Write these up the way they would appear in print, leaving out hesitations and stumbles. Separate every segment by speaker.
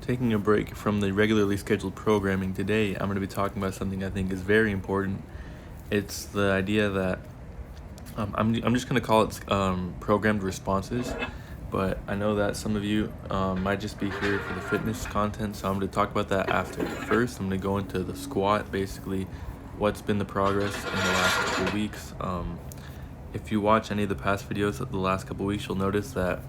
Speaker 1: taking a break from the regularly scheduled programming today, I'm going to be talking about something I think is very important. It's the idea that I'm just going to call it programmed responses, but I know that some of you might just be here for the fitness content, so I'm going to talk about that after. First, I'm going to go into the squat, basically what's been the progress in the last couple of weeks. If you watch any of the past videos of the last couple of weeks, you'll notice that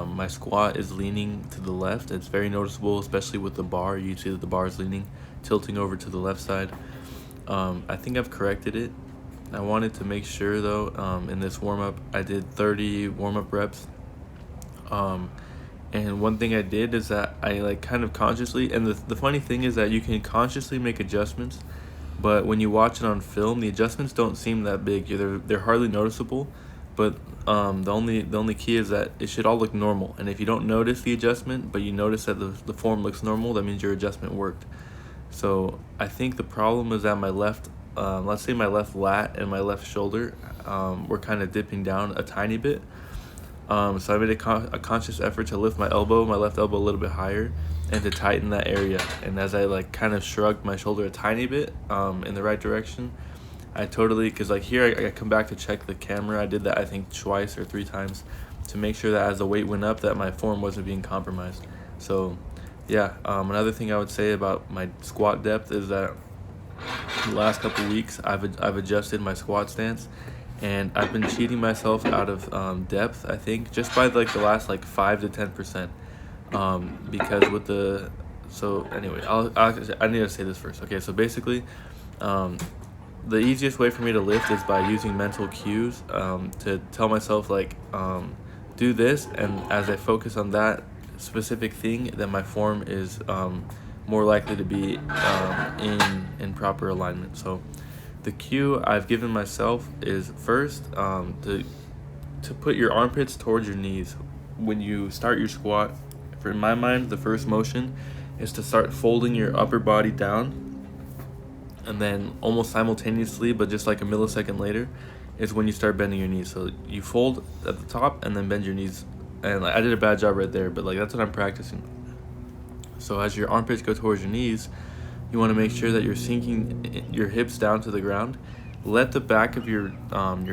Speaker 1: my squat is leaning to the left. It's very noticeable, especially with the bar. You see that the bar is leaning, tilting over to the left side. I think I've corrected it. I wanted to make sure though, in this warm-up, I did 30 warm-up reps. And one thing I did is that I kind of consciously, and the funny thing is that you can consciously make adjustments, but when you watch it on film, the adjustments don't seem that big. They're hardly noticeable, but the only key is that it should all look normal. And if you don't notice the adjustment, but you notice that the form looks normal, that means your adjustment worked. So I think the problem is that my left, let's say my left lat and my left shoulder were kind of dipping down a tiny bit. So I made a conscious effort to lift my left elbow a little bit higher, and to tighten that area. And as I kind of shrugged my shoulder a tiny bit in the right direction, I totally, because here I come back to check the camera. I did that I think twice or 3 times to make sure that as the weight went up that my form wasn't being compromised. So yeah, another thing I would say about my squat depth is that the last couple weeks I've adjusted my squat stance, and I've been cheating myself out of depth, I think, just by the last 5 to 10%. Because with the, so anyway, I need to say this first. Okay, so basically, the easiest way for me to lift is by using mental cues to tell myself do this, and as I focus on that specific thing, then my form is more likely to be in proper alignment. So the cue I've given myself is first to put your armpits towards your knees when you start your squat. In my mind, the first motion is to start folding your upper body down, and then almost simultaneously, but just like a millisecond later, is when you start bending your knees. So you fold at the top and then bend your knees. And I did a bad job right there, but that's what I'm practicing. So as your armpits go towards your knees, you want to make sure that you're sinking your hips down to the ground. Let the back of your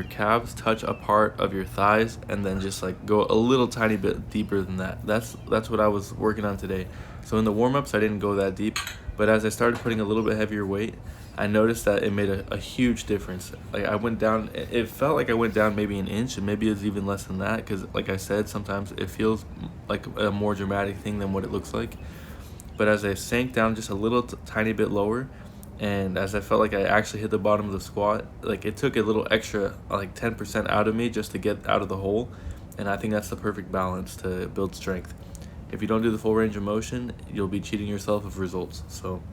Speaker 1: calves touch a part of your thighs, and then just go a little tiny bit deeper than that. That's what I was working on today. So in the warm-ups I didn't go that deep, but as I started putting a little bit heavier weight, I noticed that it made a huge difference. I went down, it felt like I went down maybe an inch, and maybe it's even less than that, because like I said, sometimes it feels like a more dramatic thing than what it looks like. But as I sank down just a little tiny bit lower, and as I felt like I actually hit the bottom of the squat, it took a little extra 10% out of me just to get out of the hole. And I think that's the perfect balance to build strength. If you don't do the full range of motion, you'll be cheating yourself of results. So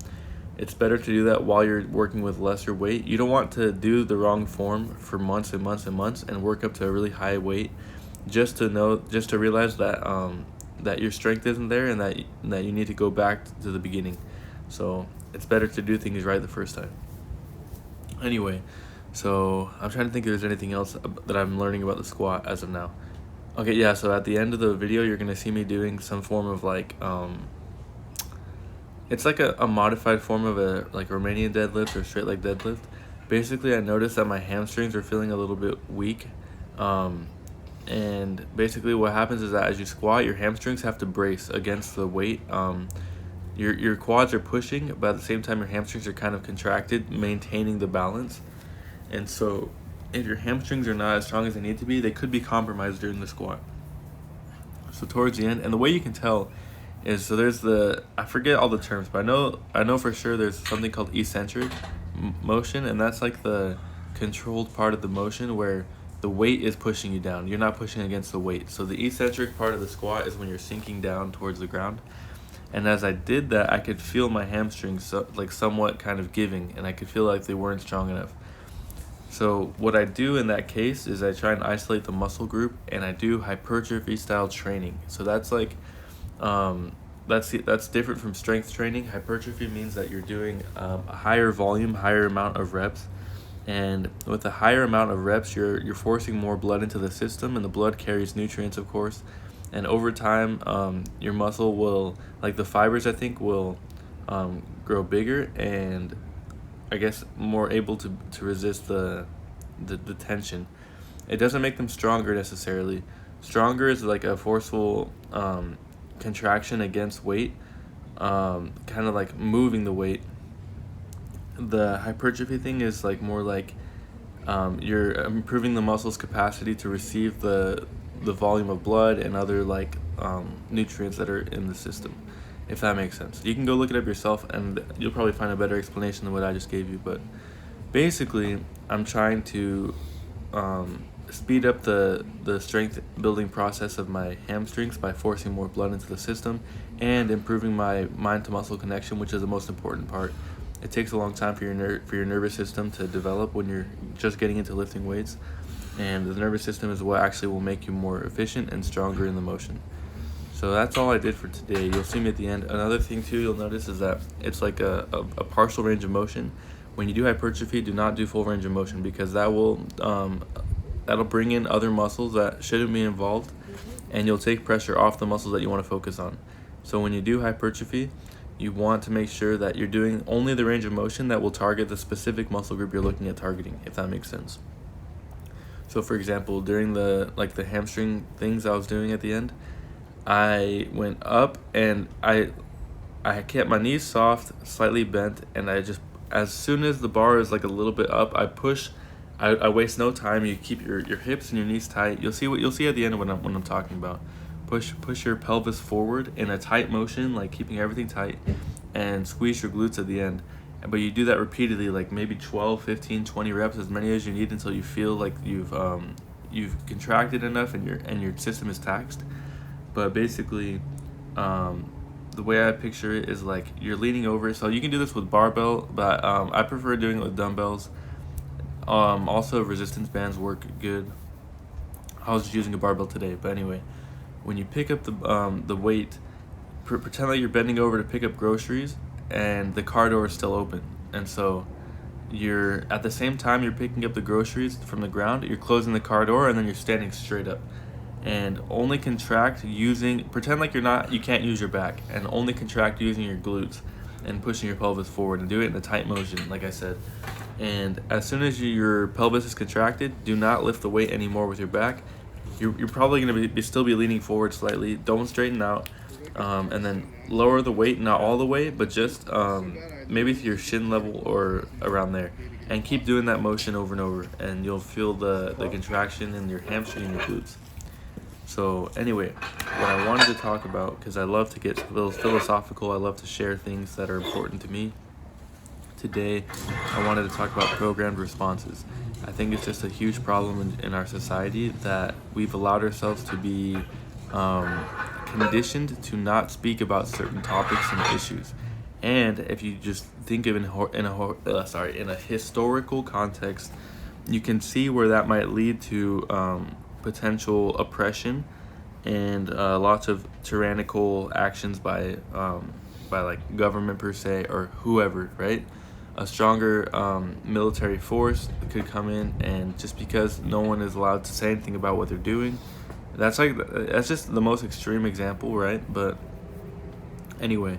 Speaker 1: it's better to do that while you're working with lesser weight. You don't want to do the wrong form for months and months and months and work up to a really high weight just to realize that that your strength isn't there, and that you need to go back to the beginning. So it's better to do things right the first time. Anyway, so I'm trying to think if there's anything else that I'm learning about the squat as of now. Okay, yeah, so at the end of the video, you're going to see me doing some form of it's a modified form of a Romanian deadlift or straight leg deadlift. Basically, I noticed that my hamstrings are feeling a little bit weak. And basically what happens is that as you squat, your hamstrings have to brace against the weight. Your quads are pushing, but at the same time your hamstrings are kind of contracted, maintaining the balance. And so if your hamstrings are not as strong as they need to be, they could be compromised during the squat. So towards the end, and the way you can tell is, so there's I forget all the terms, but I know for sure there's something called eccentric motion, and that's the controlled part of the motion where the weight is pushing you down. You're not pushing against the weight. So the eccentric part of the squat is when you're sinking down towards the ground. And as I did that, I could feel my hamstrings somewhat kind of giving, and I could feel like they weren't strong enough. So what I do in that case is I try and isolate the muscle group, and I do hypertrophy style training. So that's that's different from strength training. Hypertrophy means that you're doing a higher volume, higher amount of reps. And with a higher amount of reps, you're forcing more blood into the system, and the blood carries nutrients, of course. and over time, your muscle will, like the fibers, I think, will grow bigger and I guess more able to resist the tension. It doesn't make them stronger necessarily. Stronger is like a forceful contraction against weight, kind of like moving the weight. The hypertrophy thing is like more like you're improving the muscle's capacity to receive the volume of blood and other like nutrients that are in the system, if that makes sense. You can go look it up yourself and you'll probably find a better explanation than what I just gave you. But basically, I'm trying to speed up the strength building process of my hamstrings by forcing more blood into the system and improving my mind to muscle connection, which is the most important part. It takes a long time for your nervous system to develop when you're just getting into lifting weights, and the nervous system is what actually will make you more efficient and stronger in the motion. So that's all I did for today. You'll see me at the end. Another thing too you'll notice is that it's like a partial range of motion. When you do hypertrophy, do not do full range of motion, because that will that'll bring in other muscles that shouldn't be involved, and you'll take pressure off the muscles that you want to focus on. So when you do hypertrophy, you want to make sure that you're doing only the range of motion that will target the specific muscle group you're looking at targeting, if that makes sense. So for example, during the hamstring things I was doing at the end, I went up and I kept my knees soft, slightly bent, and I just, as soon as the bar is like a little bit up, I push. I waste no time. You keep your hips and your knees tight. You'll see at the end when I'm talking about. Push your pelvis forward in a tight motion, like keeping everything tight, and squeeze your glutes at the end. But you do that repeatedly, like maybe 12, 15, 20 reps, as many as you need, until you feel like you've contracted enough and your system is taxed. But basically, the way I picture it is like you're leaning over. So you can do this with barbell, but I prefer doing it with dumbbells. Also, resistance bands work good. I was just using a barbell today, but anyway, when you pick up the weight, pretend like you're bending over to pick up groceries, and the car door is still open, and so you're, at the same time you're picking up the groceries from the ground, you're closing the car door, and then you're standing straight up, and only contract using, pretend like you can't use your back, and only contract using your glutes and pushing your pelvis forward, and do it in a tight motion, like I said. And as soon as your pelvis is contracted, do not lift the weight anymore with your back. You're probably going to still be leaning forward slightly. Don't straighten out. And then lower the weight, not all the way, but just maybe to your shin level or around there. And keep doing that motion over and over, and you'll feel the contraction in your hamstring and your glutes. So anyway, what I wanted to talk about, because I love to get a little philosophical, I love to share things that are important to me. Today, I wanted to talk about programmed responses. I think it's just a huge problem in our society that we've allowed ourselves to be conditioned to not speak about certain topics and issues. And if you just think of in a historical context, you can see where that might lead to potential oppression and lots of tyrannical actions by like government per se, or whoever, right? A stronger military force could come in, and just because no one is allowed to say anything about what they're doing, that's just the most extreme example, right? But anyway,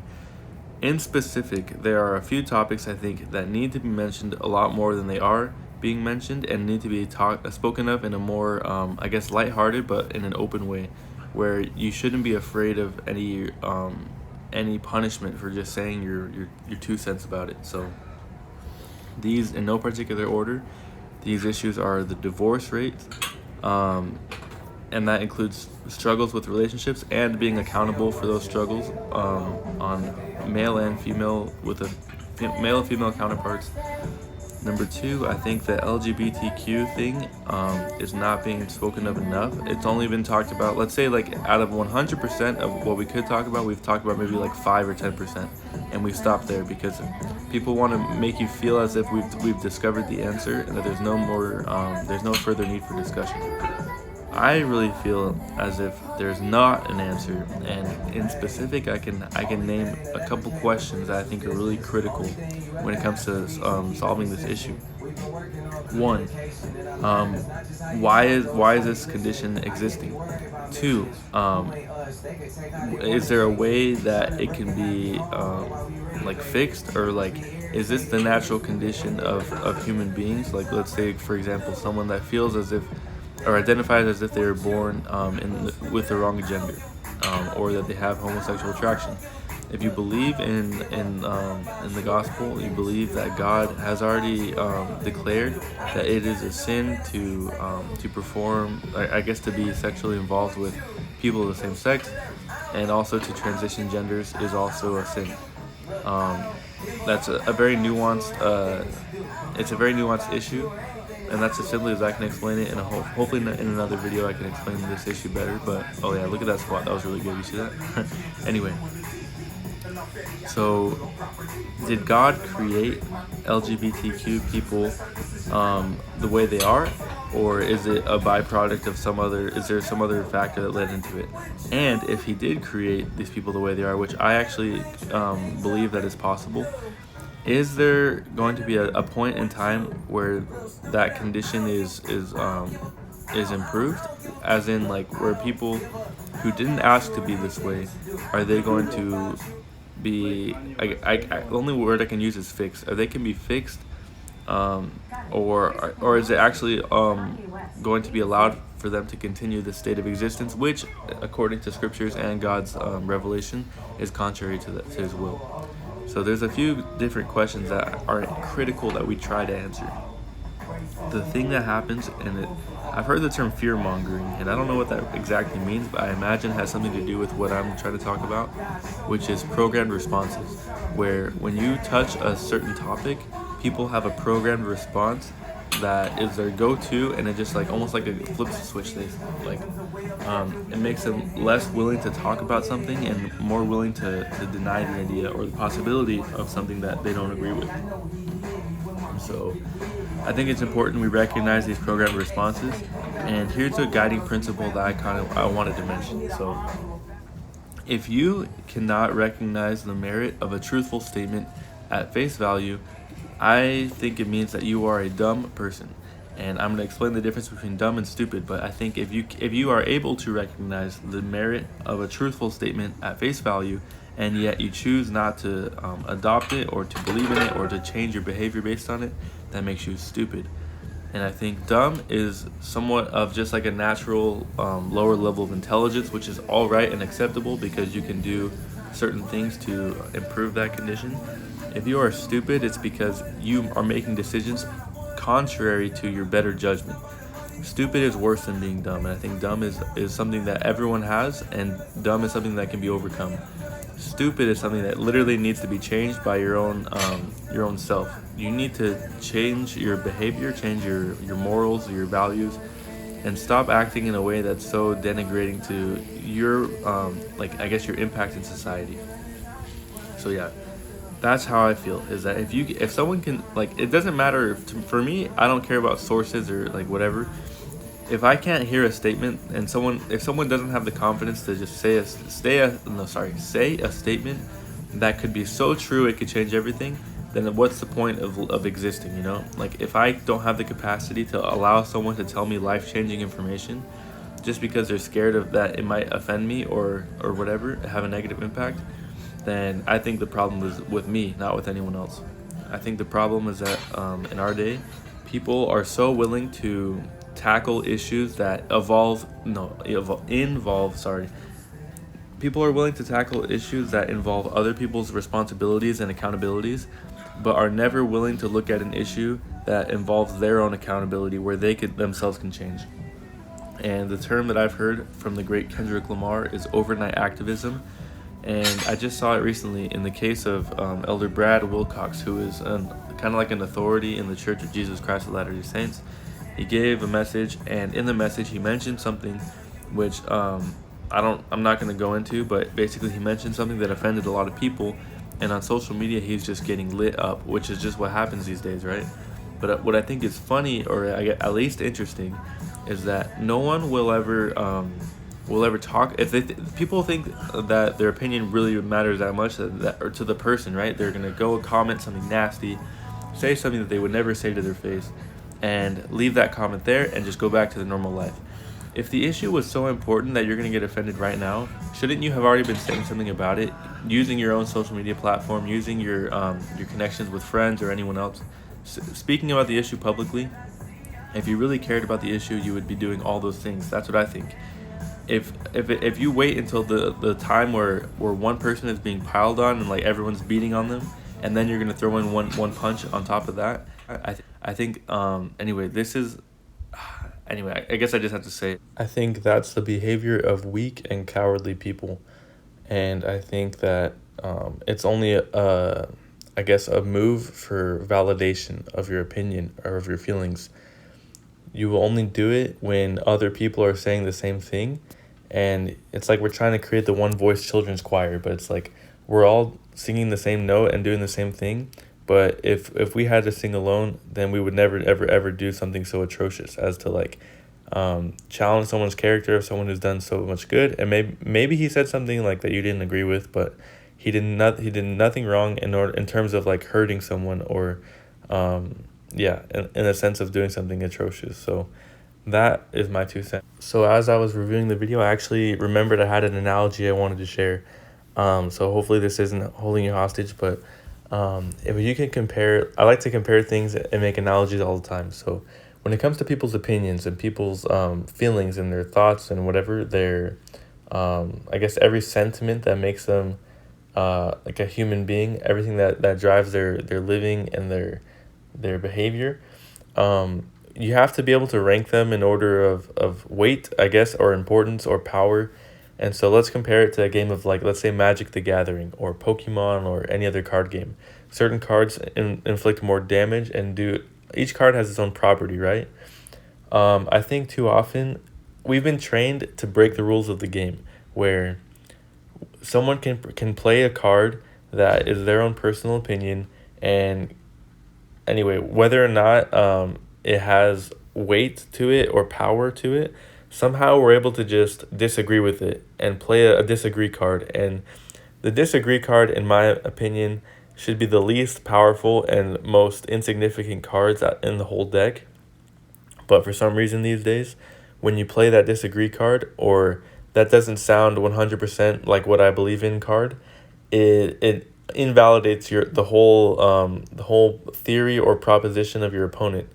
Speaker 1: in specific, there are a few topics I think that need to be mentioned a lot more than they are being mentioned, and need to be spoken of in a more I guess lighthearted, but in an open way, where you shouldn't be afraid of any punishment for just saying your 2 cents about it. So these, in no particular order, these issues are the divorce rate, and that includes struggles with relationships and being accountable for those struggles on male and female, with male and female counterparts. Number 2, I think the LGBTQ thing is not being spoken of enough. It's only been talked about, let's say, like out of 100% of what we could talk about, we've talked about maybe like 5 or 10%, and we've stopped there because people want to make you feel as if we've discovered the answer and that there's no further need for discussion. I really feel as if there's not an answer, and in specific, I can name a couple questions that I think are really critical when it comes to solving this issue. 1, why is this condition existing? Two, is there a way that it can be like fixed, or like is this the natural condition of human beings? Like, let's say for example, someone that feels as if or identifies as if they were born with the wrong gender, or that they have homosexual attraction. If you believe in the gospel, you believe that God has already declared that it is a sin to perform, I guess, to be sexually involved with people of the same sex, and also to transition genders is also a sin. That's a very nuanced. It's a very nuanced issue, and that's as simply as I can explain it. And hopefully in another video I can explain this issue better. But oh yeah, look at that squat. That was really good. You see that? Anyway. So, did God create LGBTQ people the way they are, or is it a byproduct of some other? Is there some other factor that led into it? And if He did create these people the way they are, which I actually believe that is possible, is there going to be a point in time where that condition is improved, as in like where people who didn't ask to be this way, are they going to be the only word I can use is fixed. Or they can be fixed, or is it actually going to be allowed for them to continue this state of existence, which, according to scriptures and God's revelation, is contrary to His will. So there's a few different questions that are critical that we try to answer. The thing that happens, and I've heard the term fear mongering, and I don't know what that exactly means, but I imagine it has something to do with what I'm trying to talk about, which is programmed responses, where when you touch a certain topic, people have a programmed response that is their go-to, and it just like almost like it flips the switch. They like it makes them less willing to talk about something and more willing to deny the idea or the possibility of something that they don't agree with. So I think it's important we recognize these programmed responses, and here's a guiding principle that I wanted to mention. So if you cannot recognize the merit of a truthful statement at face value, I think it means that you are a dumb person. And I'm going to explain the difference between dumb and stupid, but I think if you are able to recognize the merit of a truthful statement at face value, and yet you choose not to adopt it or to believe in it or to change your behavior based on it, that makes you stupid. And I think dumb is somewhat of just like a natural lower level of intelligence, which is all right and acceptable because you can do certain things to improve that condition. If you are stupid, it's because you are making decisions contrary to your better judgment. Stupid is worse than being dumb, and I think dumb is something that everyone has, and dumb is something that can be overcome. Stupid is something that literally needs to be changed by your own self. You need to change your behavior, change your morals, your values, and stop acting in a way that's so denigrating to your your impact in society. So yeah, that's how I feel, is that if someone can, it doesn't matter for me, I don't care about sources or whatever. If I can't hear a statement, and if someone doesn't have the confidence to just say a statement that could be so true it could change everything, then what's the point of existing, you know? If I don't have the capacity to allow someone to tell me life-changing information just because they're scared of that it might offend me or whatever, have a negative impact, then I think the problem is with me, not with anyone else. I think the problem is that in our day, people are so willing to tackle issues that people are willing to tackle issues that involve other people's responsibilities and accountabilities, but are never willing to look at an issue that involves their own accountability where they themselves can change. And the term that I've heard from the great Kendrick Lamar is overnight activism. And I just saw it recently in the case of Elder Brad Wilcox, who is kind of like an authority in the Church of Jesus Christ of Latter-day Saints. He gave a message, and in the message he mentioned something which I'm not going to go into, but basically he mentioned something that offended a lot of people, and on social media he's just getting lit up, which is just what happens these days, right? But what I think is funny, or at least interesting, is that no one will ever talk. If people think that their opinion really matters that much, or to the person, right? They're gonna go comment something nasty, say something that they would never say to their face, and leave that comment there and just go back to their normal life. If the issue was so important that you're going to get offended right now, shouldn't you have already been saying something about it, using your own social media platform, using your connections with friends or anyone else, speaking about the issue publicly? If you really cared about the issue, you would be doing all those things. That's what I think. If you wait until the time where one person is being piled on and like everyone's beating on them, and then you're gonna throw in one punch on top of that, I think anyway, this is anyway, I guess I just have to say, I think that's the behavior of weak and cowardly people. And I think that it's only I guess a move for validation of your opinion or of your feelings. You will only do it when other people are saying the same thing, and it's like we're trying to create the one voice children's choir, but it's like we're all singing the same note and doing the same thing. But if we had to sing alone, then we would never ever do something so atrocious as to like challenge someone's character of someone who's done so much good. And maybe he said something like that you didn't agree with, but he did nothing wrong in terms of like hurting someone or yeah, in a sense of doing something atrocious. So that is my 2 cents. So as I was reviewing the video, I actually remembered I had an analogy I wanted to share. So hopefully this isn't holding you hostage, but if you can compare, I like to compare things and make analogies all the time. So when it comes to people's opinions and people's feelings and their thoughts and whatever their, I guess every sentiment that makes them like a human being, everything that drives their living and their behavior, you have to be able to rank them in order of weight, I guess, or importance or power. And so let's compare it to a game of like, let's say Magic the Gathering or Pokemon or any other card game. Certain cards inflict more damage and each card has its own property, right? I think too often we've been trained to break the rules of the game where someone can play a card that is their own personal opinion, and anyway, whether or not it has weight to it or power to it, somehow we're able to just disagree with it and play a disagree card. And the disagree card, in my opinion, should be the least powerful and most insignificant cards in the whole deck. But for some reason these days, when you play that disagree card, or that doesn't sound 100% like what I believe in card, it invalidates the whole theory or proposition of your opponent.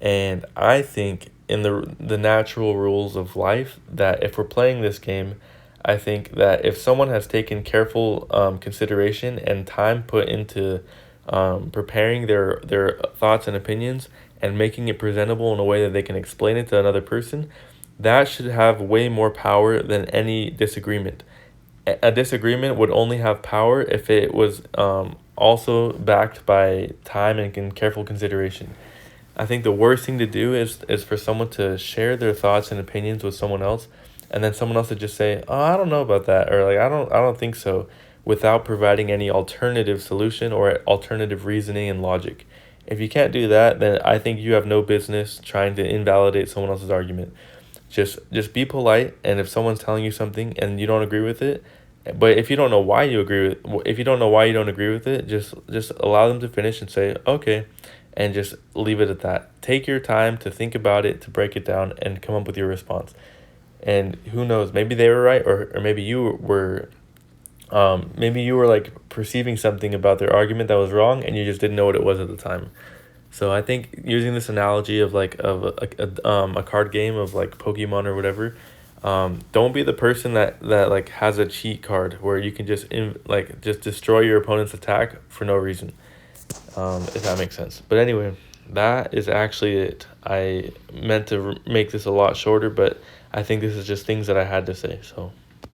Speaker 1: And I think in the natural rules of life that if we're playing this game, I think that if someone has taken careful consideration and time put into preparing their thoughts and opinions and making it presentable in a way that they can explain it to another person, that should have way more power than any disagreement. A disagreement would only have power if it was also backed by time and careful consideration. I think the worst thing to do is for someone to share their thoughts and opinions with someone else, and then someone else to just say, "Oh, I don't know about that," or like, I don't think so," without providing any alternative solution or alternative reasoning and logic. If you can't do that, then I think you have no business trying to invalidate someone else's argument. Just be polite, and if someone's telling you something and you don't agree with it, but if you don't know why if you don't know why you don't agree with it, just allow them to finish and say, "Okay," and just leave it at that. Take your time to think about it, to break it down, and come up with your response. And who knows, maybe they were right, or maybe you were like perceiving something about their argument that was wrong, and you just didn't know what it was at the time. So I think using this analogy of like a card game of like Pokemon or whatever, don't be the person that like has a cheat card where you can just just destroy your opponent's attack for no reason. If that makes sense. But anyway, that is actually it. I meant to make this a lot shorter, but I think this is just things that I had to say. So